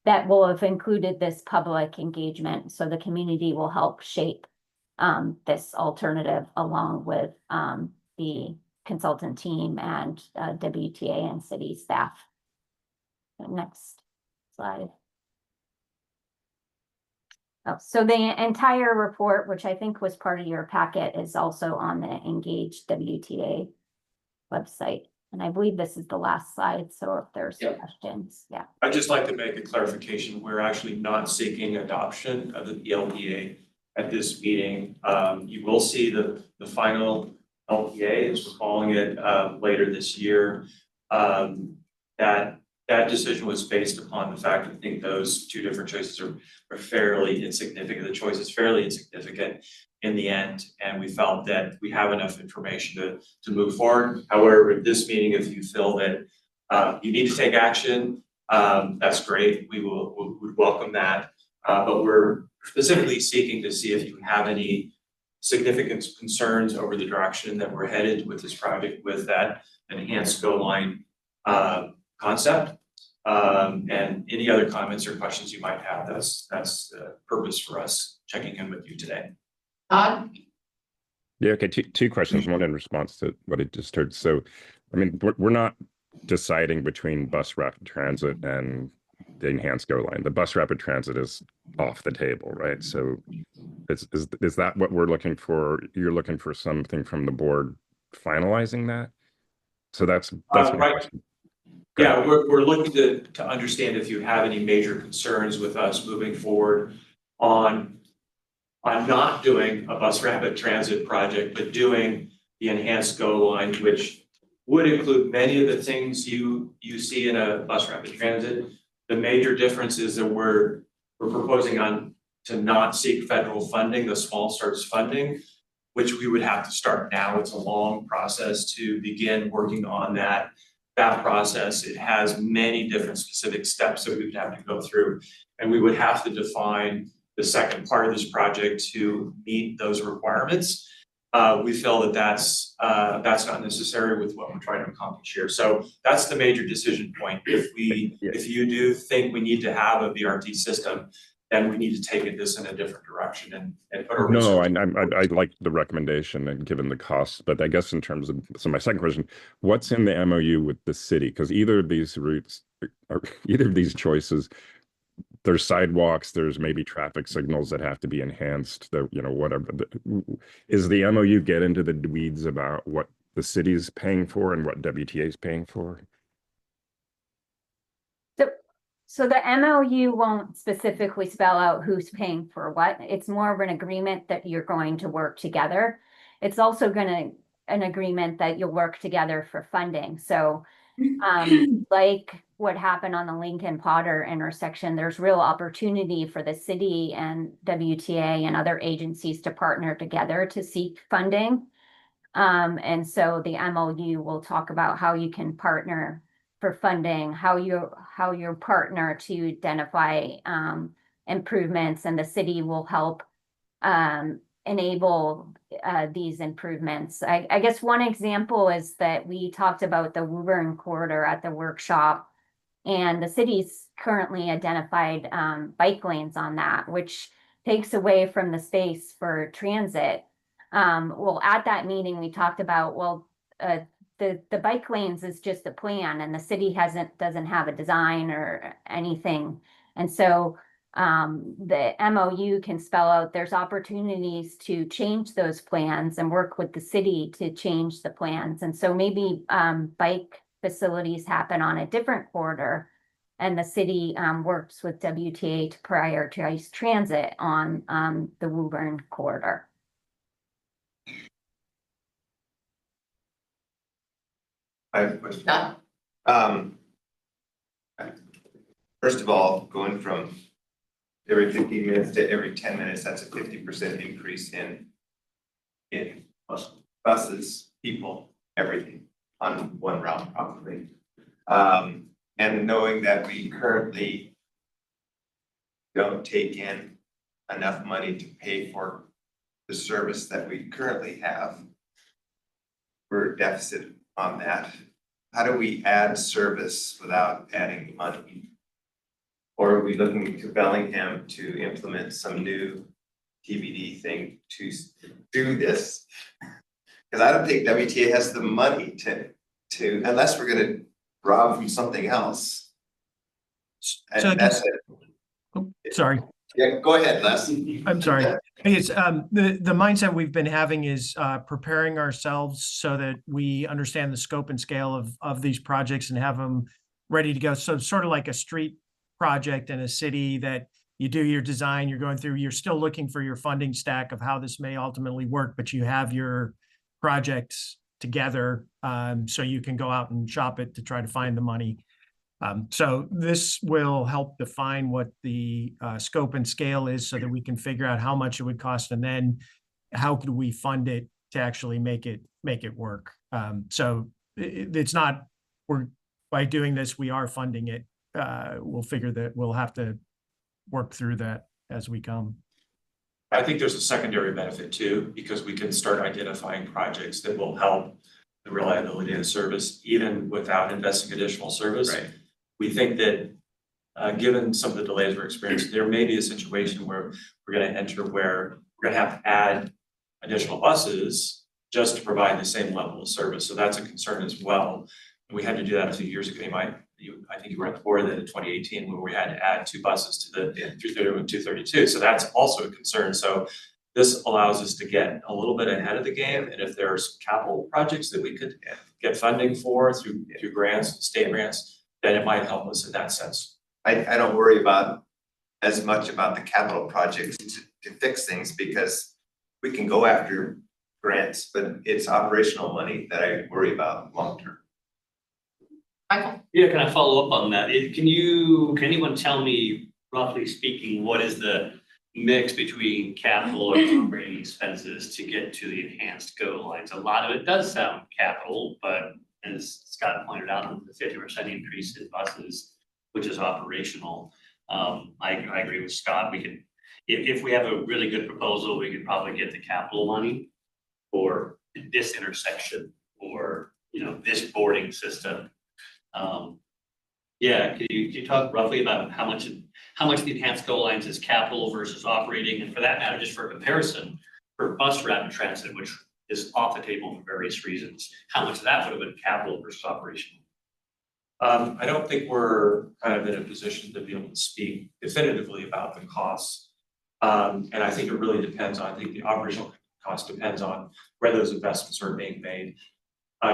that will have included this public engagement. So the community will help shape this alternative along with the consultant team and WTA and city staff. Next slide. Oh, so the entire report, which I think was part of your packet, is also on the Engage WTA website. And I believe this is the last slide, so if there's questions, yeah. I'd just like to make a clarification. We're actually not seeking adoption of the LPA at this meeting. You will see the final LPA, as we're calling it, later this year. That decision was based upon the fact, I think those two different choices are fairly insignificant. The choice is fairly insignificant in the end, and we felt that we have enough information to move forward. However, at this meeting, if you feel that you need to take action, that's great. We would welcome that. But we're specifically seeking to see if you have any significant concerns over the direction that we're headed with this project with that enhanced go line concept. And any other comments or questions you might have, that's the purpose for us checking in with you today. Todd? Yeah, okay, two questions, one in response to what I just heard. So, I mean, we're not deciding between bus rapid transit and the enhanced go line. The bus rapid transit is off the table, right? So is that what we're looking for? You're looking for something from the board finalizing that? So that's my right. question. Yeah, we're looking to understand if you have any major concerns with us moving forward on not doing a bus rapid transit project, but doing the enhanced go line, which would include many of the things you see in a bus rapid transit. The major difference is that we're proposing to not seek federal funding, the small starts funding, which we would have to start now. It's a long process to begin working on that process. It has many different specific steps that we would have to go through, and we would have to define the second part of this project to meet those requirements. We feel that that's not necessary with what we're trying to accomplish here. So that's the major decision point. If you do think we need to have a BRT system, then we need to take this in a different direction and put our research. No, I like the recommendation and given the costs, but I guess in terms of, so my second question, what's in the MOU with the city? Because either of these routes, or either of these choices, there's sidewalks, there's maybe traffic signals that have to be enhanced, whatever. Is the MOU get into the weeds about what the city's paying for and what WTA is paying for? So the MOU won't specifically spell out who's paying for what. It's more of an agreement that you're going to work together. It's also an agreement that you'll work together for funding. So like what happened on the Lincoln Potter intersection, there's real opportunity for the city and WTA and other agencies to partner together to seek funding. And so the MOU will talk about how you can partner for funding, how you partner to identify improvements, and the city will help enable these improvements. I guess one example is that we talked about the Woburn corridor at the workshop, and the city's currently identified bike lanes on that, which takes away from the space for transit. Well, at that meeting, we talked about, the bike lanes is just a plan, and the city doesn't have a design or anything. And so the MOU can spell out there's opportunities to change those plans and work with the city to change the plans. And so maybe bike facilities happen on a different corridor, and the city works with WTA to prioritize transit on the Woburn corridor. I have a question. First of all, going from every 15 minutes to every 10 minutes, that's a 50% increase in buses, people, everything on one route probably. And knowing that we currently don't take in enough money to pay for the service that we currently have, we're deficit on that. How do we add service without adding money? Or are we looking to Bellingham to implement some new TBD thing to do this? Because I don't think WTA has the money to unless we're gonna rob from something else. And So that's it. Oh, sorry. Yeah, go ahead, Les. I'm sorry. It's the mindset we've been having is preparing ourselves so that we understand the scope and scale of these projects and have them ready to go. So it's sort of like a street project in a city that you do your design, you're going through, you're still looking for your funding stack of how this may ultimately work, but you have your projects together so you can go out and shop it to try to find the money. So this will help define what the scope and scale is so that we can figure out how much it would cost and then how could we fund it to actually make it work. So it's not, by doing this, we are funding it. we'll figure that we'll have to work through that as we come. I think there's a secondary benefit too, because we can start identifying projects that will help the reliability of the service, even without investing additional service. Right. We think that, given some of the delays we're experiencing, there may be a situation where we're gonna enter where we're gonna have to add additional buses just to provide the same level of service. So that's a concern as well. We had to do that a few years ago. I think you were on the board then in 2018 when we had to add 2 buses to the 331 and 232. So that's also a concern. So this allows us to get a little bit ahead of the game. And if there's capital projects that we could get funding for through grants, state grants, then it might help us in that sense. I don't worry about as much about the capital projects to fix things because we can go after grants, but it's operational money that I worry about long term. Michael? Yeah, can I follow up on that? Can anyone tell me, roughly speaking, what is the mix between capital and operating expenses to get to the enhanced GO lines? A lot of it does sound capital, but as Scott pointed out, the 50% increase in buses, which is operational. I agree with Scott. We can, if we have a really good proposal, we could probably get the capital money for this intersection or, this boarding system. Yeah, can you talk roughly about how much the enhanced GO lines is capital versus operating, and for that matter, just for comparison, for bus rapid transit, which is off the table for various reasons, how much of that would have been capital versus operational? I don't think we're kind of in a position to be able to speak definitively about the costs. And I think it really depends on, I think the operational cost depends on where those investments are being made.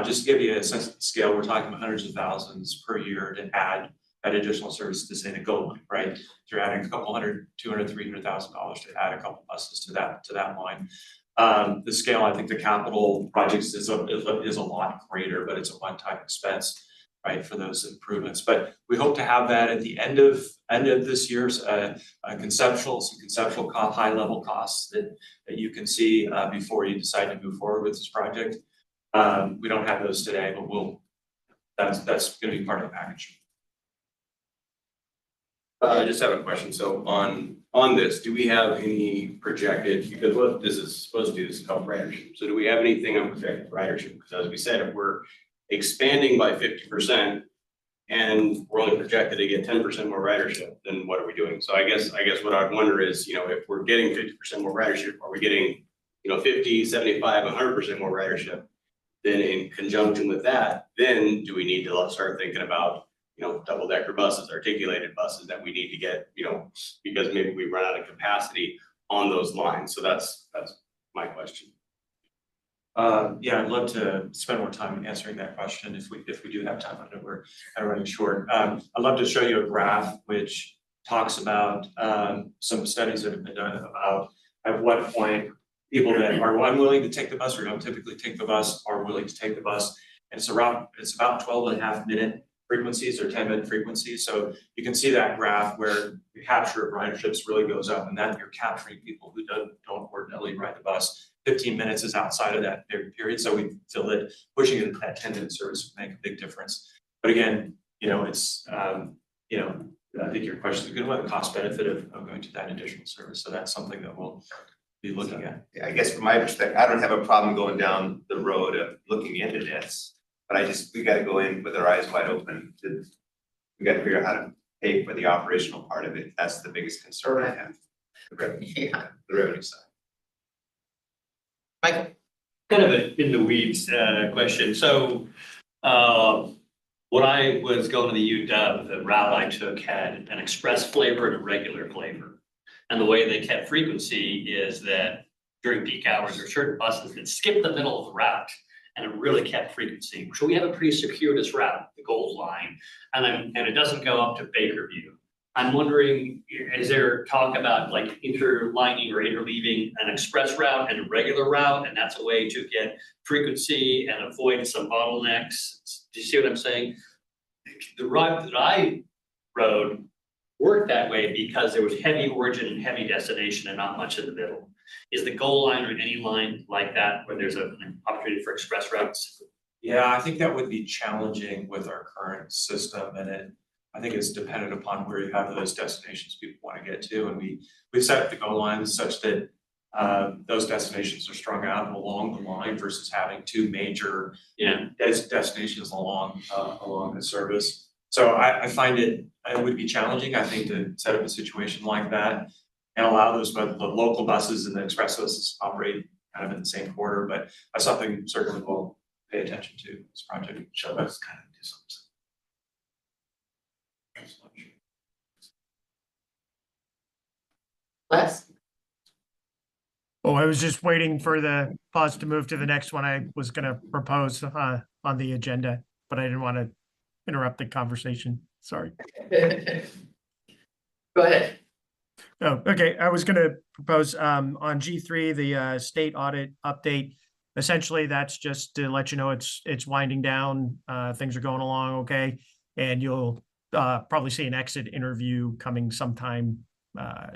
Just to give you a sense of the scale, we're talking about hundreds of thousands per year to add additional service to say the GO line, right? So you're adding a couple hundred, $200,000, $300,000 to add a couple buses to that line. The scale, I think the capital projects is a lot greater, but it's a one-time expense, right, for those improvements. But we hope to have that at the end of this year's conceptual high level costs that you can see before you decide to move forward with this project. We don't have those today, but that's going to be part of the package. I just have a question. So on this, do we have any projected, because what this is supposed to do is help ridership. So do we have anything on projected ridership? Because as we said, if we're expanding by 50% and we're only projected to get 10% more ridership, then what are we doing? So I guess what I'd wonder is, if we're getting 50% more ridership, are we getting, 50, 75, 100% more ridership? Then in conjunction with that, then do we need to start thinking about, double-decker buses, articulated buses that we need to get, because maybe we run out of capacity on those lines. So that's my question. Yeah, I'd love to spend more time answering that question if we do have time. I know we're kind of running short. I'd love to show you a graph which talks about some studies that have been done about at what point people that are unwilling to take the bus or don't typically take the bus are willing to take the bus. And it's about 12.5-minute frequencies or 10-minute frequencies. So you can see that graph where the capture of riderships really goes up, and that you're capturing people who don't ordinarily ride the bus. 15 minutes is outside of that period. So we feel that pushing it at that 10-minute service would make a big difference. But again, it's, I think your question is good. What the cost benefit of going to that additional service? So that's something that we'll be looking at. Yeah, I guess from my perspective, I don't have a problem going down the road of looking into this, but we got to go in with our eyes wide open. We got to figure out how to pay for the operational part of it. That's the biggest concern I have. The revenue side. Michael? Kind of an in the weeds question. So when I was going to the UW, the route I took had an express flavor and a regular flavor. And the way they kept frequency is that during peak hours, there are certain buses that skip the middle of the route, and it really kept frequency. So we have a pretty circuitous route, the Gold Line, and it doesn't go up to Bakerview. I'm wondering, is there talk about like interlining or interleaving an express route and a regular route, and that's a way to get frequency and avoid some bottlenecks? Do you see what I'm saying? The route that I rode worked that way because there was heavy origin and heavy destination and not much in the middle. Is the Gold Line or any line like that where there's an opportunity for express routes? Yeah, I think that would be challenging with our current system, and I think it's dependent upon where you have those destinations people want to get to, and we've set up the goal lines such that those destinations are strung out along the line versus having two major destinations along the service. So I find it would be challenging, I think, to set up a situation like that and allow those, the local buses and the express buses operate kind of in the same quarter, but that's something certainly we'll pay attention to this project, show us kind of do something. Les? Oh, I was just waiting for the pause to move to the next one I was gonna propose on the agenda, but I didn't want to interrupt the conversation. Sorry. Go ahead. Oh, okay. I was gonna propose on G3, the state audit update. Essentially, that's just to let you know it's winding down. Things are going along okay, and you'll probably see an exit interview coming sometime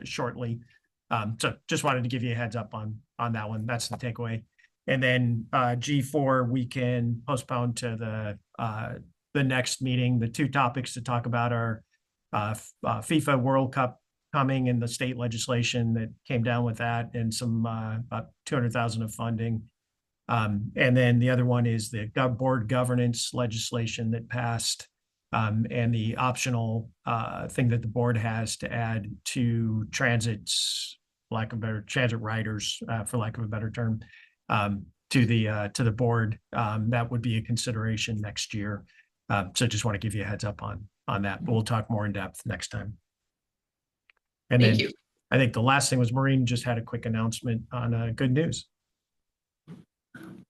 shortly. So just wanted to give you a heads up on that one. That's the takeaway. And then G4 we can postpone to the next meeting. The two topics to talk about are FIFA World Cup coming and the state legislation that came down with that, and some about 200,000 of funding. And then the other one is the board governance legislation that passed, and the optional thing that the board has to add to transits, transit riders, for lack of a better term, to the board. That would be a consideration next year. So just want to give you a heads up on that, but we'll talk more in depth next time. And Thank then you. I think the last thing was Maureen just had a quick announcement on good news.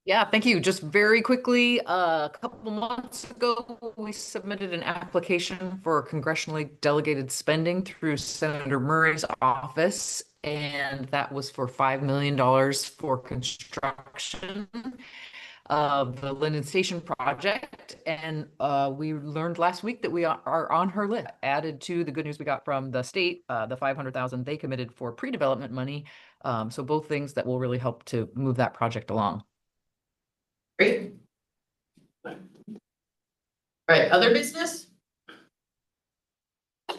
Yeah, thank you. Just very quickly, a couple months ago, we submitted an application for congressionally delegated spending through Senator Murray's office, and that was for $5 million for construction of the Linden Station project. And we learned last week that we are on her list, added to the good news we got from the state, the $500,000 they committed for pre-development money. So both things that will really help to move that project along. Great. All right, other business?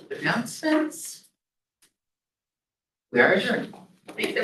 Announcements? We are adjourned. Thank you.